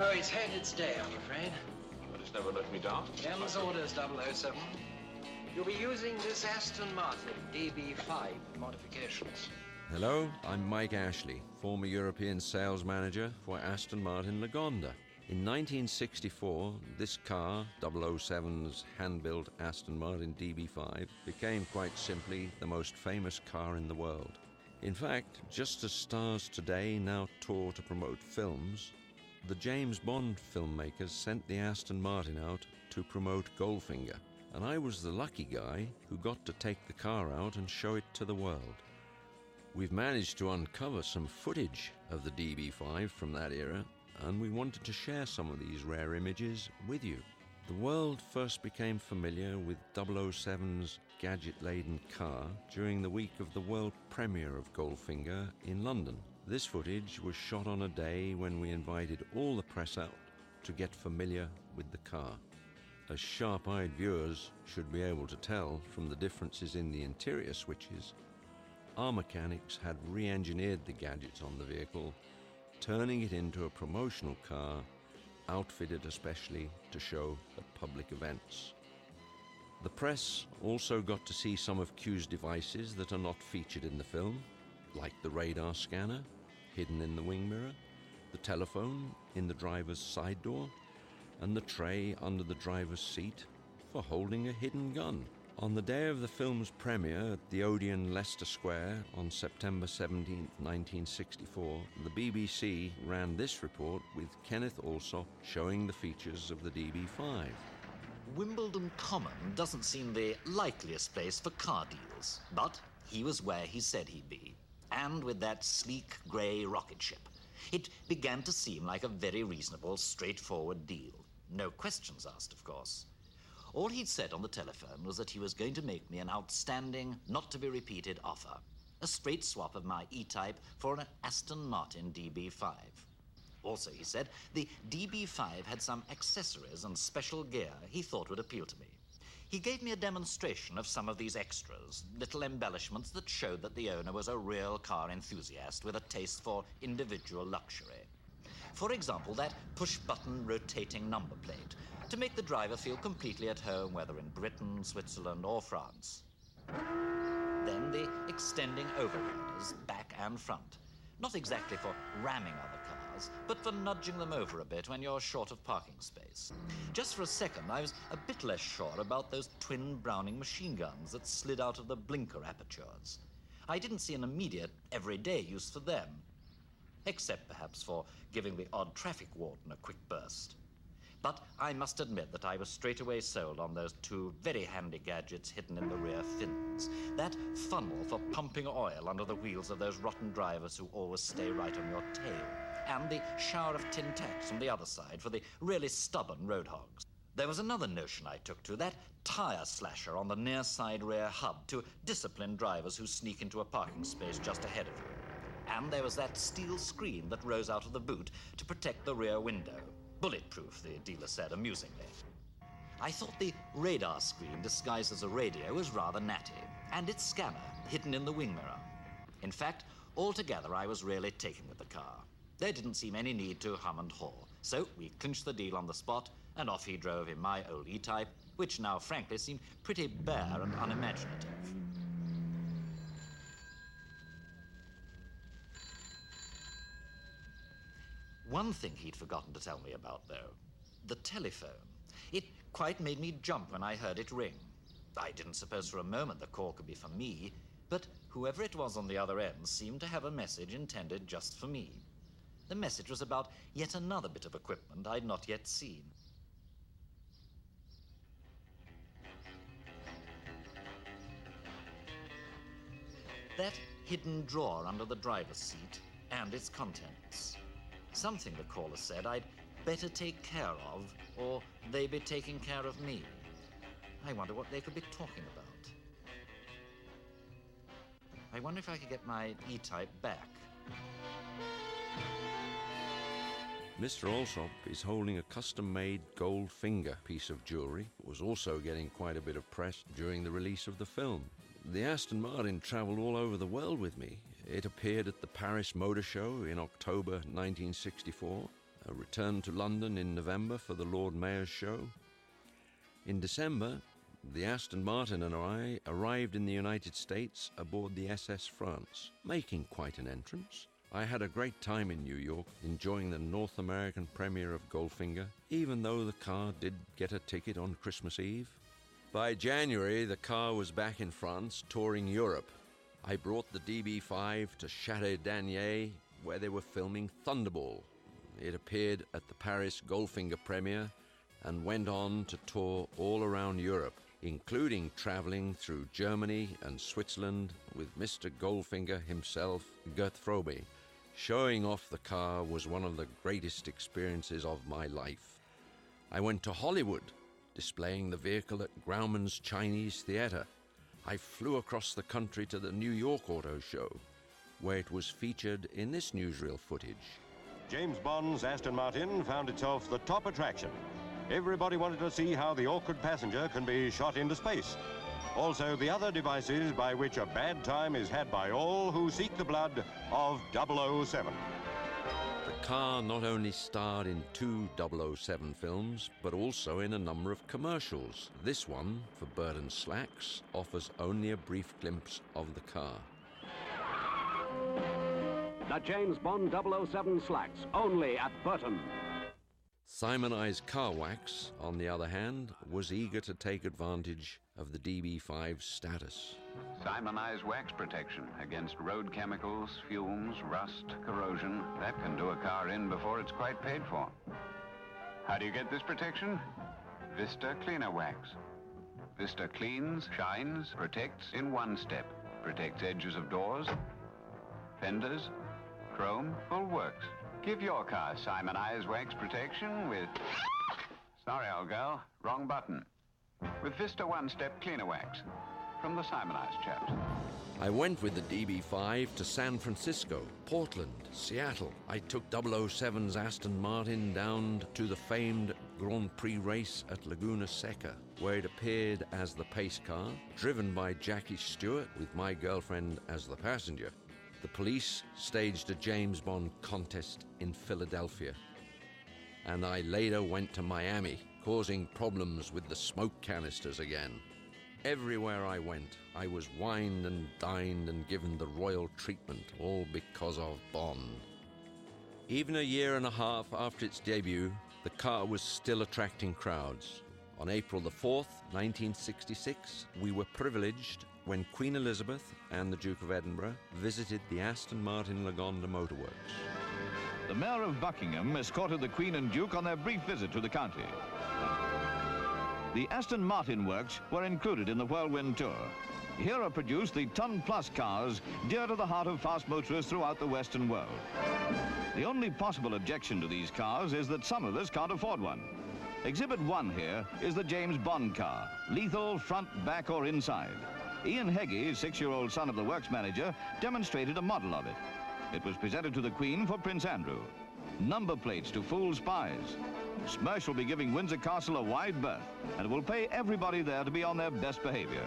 Oh, it's had its day, I'm afraid. But it's never let me down. M's orders, 007. You'll be using this Aston Martin db5 modifications. Hello, I'm Mike Ashley, former European sales manager for Aston Martin Lagonda. In 1964, this car, 007's hand-built Aston Martin db5, became quite simply the most famous car in the world. In fact, just as stars today now tour to promote films, the James Bond filmmakers sent the Aston Martin out to promote Goldfinger, and I was the lucky guy who got to take the car out and show it to the world. We've managed to uncover some footage of the db5 from that era, and we wanted to share some of these rare images with you. The world first became familiar with 007's gadget-laden car during the week of the world premiere of Goldfinger in London. This footage was shot on a day when we invited all the press out to get familiar with the car. As sharp-eyed viewers should be able to tell from the differences in the interior switches, our mechanics had re-engineered the gadgets on the vehicle, turning it into a promotional car outfitted especially to show at public events. The press also got to see some of Q's devices that are not featured in the film, like the radar scanner, hidden in the wing mirror, the telephone in the driver's side door, and the tray under the driver's seat for holding a hidden gun. On the day of the film's premiere at the Odeon, Leicester Square on September 17, 1964, the BBC ran this report with Kenneth Alsop showing the features of the db5. Wimbledon Common doesn't seem the likeliest place for car deals, but he was where he said he'd be, and with that sleek grey rocket ship. It began to seem like a very reasonable, straightforward deal. No questions asked, of course. All he'd said on the telephone was that he was going to make me an outstanding, not-to-be-repeated offer. A straight swap of my E-Type for an Aston Martin db5. Also, he said, the db5 had some accessories and special gear he thought would appeal to me. He gave me a demonstration of some of these extras, little embellishments that showed that the owner was a real car enthusiast with a taste for individual luxury. For example, that push-button rotating number plate, to make the driver feel completely at home, whether in Britain, Switzerland, or France. Then the extending overriders, back and front. Not exactly for ramming other cars, but for nudging them over a bit when you're short of parking space. Just for a second, I was a bit less sure about those twin Browning machine guns that slid out of the blinker apertures. I didn't see an immediate, everyday use for them, except perhaps for giving the odd traffic warden a quick burst. But I must admit that I was straight away sold on those two very handy gadgets hidden in the rear fins. That funnel for pumping oil under the wheels of those rotten drivers who always stay right on your tail, and the shower of tin tacks on the other side for the really stubborn road hogs. There was another notion I took to, that tire slasher on the near side rear hub to discipline drivers who sneak into a parking space just ahead of you. And there was that steel screen that rose out of the boot to protect the rear window. Bulletproof, the dealer said amusingly. I thought the radar screen disguised as a radio was rather natty, and its scanner hidden in the wing mirror. In fact, altogether I was really taken with the car. There didn't seem any need to hum and haw, so we clinched the deal on the spot, and off he drove in my old E-Type, which now frankly seemed pretty bare and unimaginative. One thing he'd forgotten to tell me about, though, the telephone. It quite made me jump when I heard it ring. I didn't suppose for a moment the call could be for me, but whoever it was on the other end seemed to have a message intended just for me. The message was about yet another bit of equipment I'd not yet seen. That hidden drawer under the driver's seat and its contents. Something, the caller said, I'd better take care of, or they'd be taking care of me. I wonder what they could be talking about. I wonder if I could get my E-Type back. Mr. Alsop is holding a custom-made Goldfinger piece of jewelry. It was also getting quite a bit of press during the release of the film. The Aston Martin traveled all over the world with me. It appeared at the Paris Motor Show in October 1964, returned to London in November for the Lord Mayor's show. In December, the Aston Martin and I arrived in the United States aboard the SS France, making quite an entrance. I had a great time in New York, enjoying the North American premiere of Goldfinger, even though the car did get a ticket on Christmas Eve. By January, the car was back in France, touring Europe. I brought the db5 to Château d'Agny, where they were filming Thunderball. It appeared at the Paris Goldfinger premiere and went on to tour all around Europe, including traveling through Germany and Switzerland with Mr. Goldfinger himself, Gert Frobe. Showing off the car was one of the greatest experiences of my life. I went to Hollywood, displaying the vehicle at Grauman's Chinese Theatre. I flew across the country to the New York Auto Show, where it was featured in this newsreel footage. James Bond's Aston Martin found itself the top attraction. Everybody wanted to see how the awkward passenger can be shot into space. Also, the other devices by which a bad time is had by all who seek the blood of 007. The car not only starred in 2 007 films, but also in a number of commercials. This one, for Burton Slacks, offers only a brief glimpse of the car. The James Bond 007 Slacks, only at Burton. Simon Eye's Car Wax, on the other hand, was eager to take advantage of the db5's status. Simon Eye's wax protection against road chemicals, fumes, rust, corrosion. That can do a car in before it's quite paid for. How do you get this protection? Vista Cleaner Wax. Vista cleans, shines, protects in one step. Protects edges of doors, fenders, chrome, full works. Give your car Simon Eye's wax protection with... Sorry, old girl, wrong button. With Vista One-Step Cleaner Wax from the Simon Eye's chaps. I went with the db5 to San Francisco, Portland, Seattle. I took 007's Aston Martin down to the famed Grand Prix race at Laguna Seca, where it appeared as the pace car, driven by Jackie Stewart with my girlfriend as the passenger. The police staged a James Bond contest in Philadelphia, and I later went to Miami, causing problems with the smoke canisters again. Everywhere I went, I was wined and dined and given the royal treatment, all because of Bond. Even a year and a half after its debut, the car was still attracting crowds. On April the 4th, 1966, we were privileged when Queen Elizabeth and the Duke of Edinburgh visited the Aston Martin Lagonda Motorworks. The Mayor of Buckingham escorted the Queen and Duke on their brief visit to the county. The Aston Martin works were included in the Whirlwind Tour. Here are produced the ton-plus cars dear to the heart of fast motorists throughout the Western world. The only possible objection to these cars is that some of us can't afford one. Exhibit 1 here is the James Bond car, lethal front, back or inside. Ian Heggie, 6-year-old son of the works manager, demonstrated a model of it. It was presented to the Queen for Prince Andrew. Number plates to fool spies. Smersh will be giving Windsor Castle a wide berth, and will pay everybody there to be on their best behavior.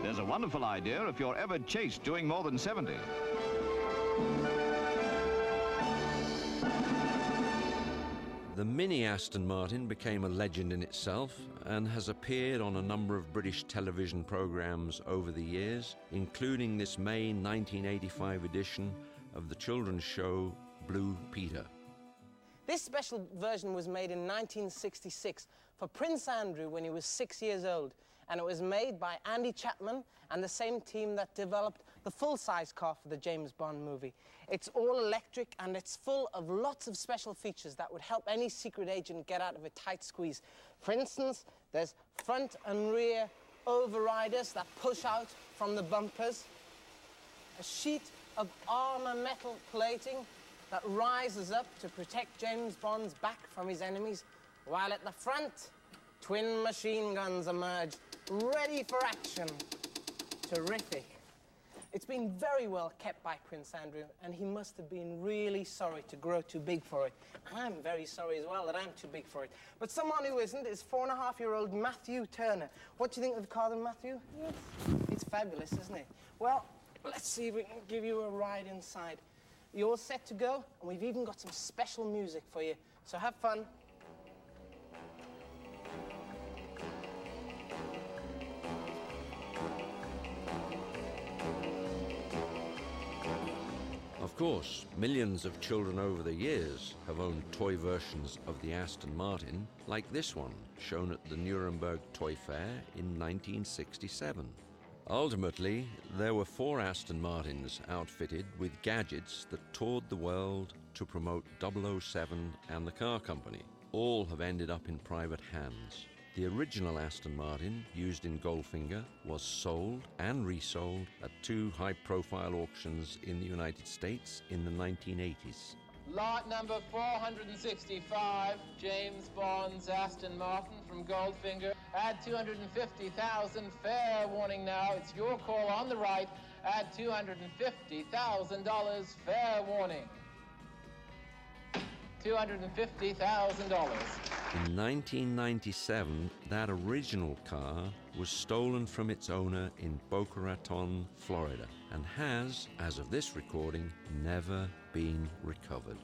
There's a wonderful idea if you're ever chased doing more than 70. The Mini Aston Martin became a legend in itself and has appeared on a number of British television programs over the years, including this May 1985 edition of the children's show Blue Peter. This special version was made in 1966 for Prince Andrew when he was 6 years old, and it was made by Andy Chapman and the same team that developed the full-size car for the James Bond movie. It's all electric and it's full of lots of special features that would help any secret agent get out of a tight squeeze. For instance, there's front and rear overriders that push out from the bumpers, a sheet of armor metal plating that rises up to protect James Bond's back from his enemies, while at the front, twin machine guns emerge, ready for action. Terrific. It's been very well kept by Prince Andrew, and he must have been really sorry to grow too big for it. And I'm very sorry as well that I'm too big for it. But someone who isn't is 4.5-year-old Matthew Turner. What do you think of the car then, Matthew? It's fabulous, isn't it? Well, let's see if we can give you a ride inside. You're all set to go, and we've even got some special music for you. So have fun. Of course, millions of children over the years have owned toy versions of the Aston Martin, like this one, shown at the Nuremberg Toy Fair in 1967. Ultimately, there were 4 Aston Martins outfitted with gadgets that toured the world to promote 007 and the car company. All have ended up in private hands. The original Aston Martin, used in Goldfinger, was sold and resold at 2 high-profile auctions in the United States in the 1980s. Lot number 465, James Bond's Aston Martin from Goldfinger. Add 250,000, fair warning now, it's your call on the right. Add $250,000, fair warning. $250,000. In 1997, that original car was stolen from its owner in Boca Raton, Florida, and has, as of this recording, never been recovered.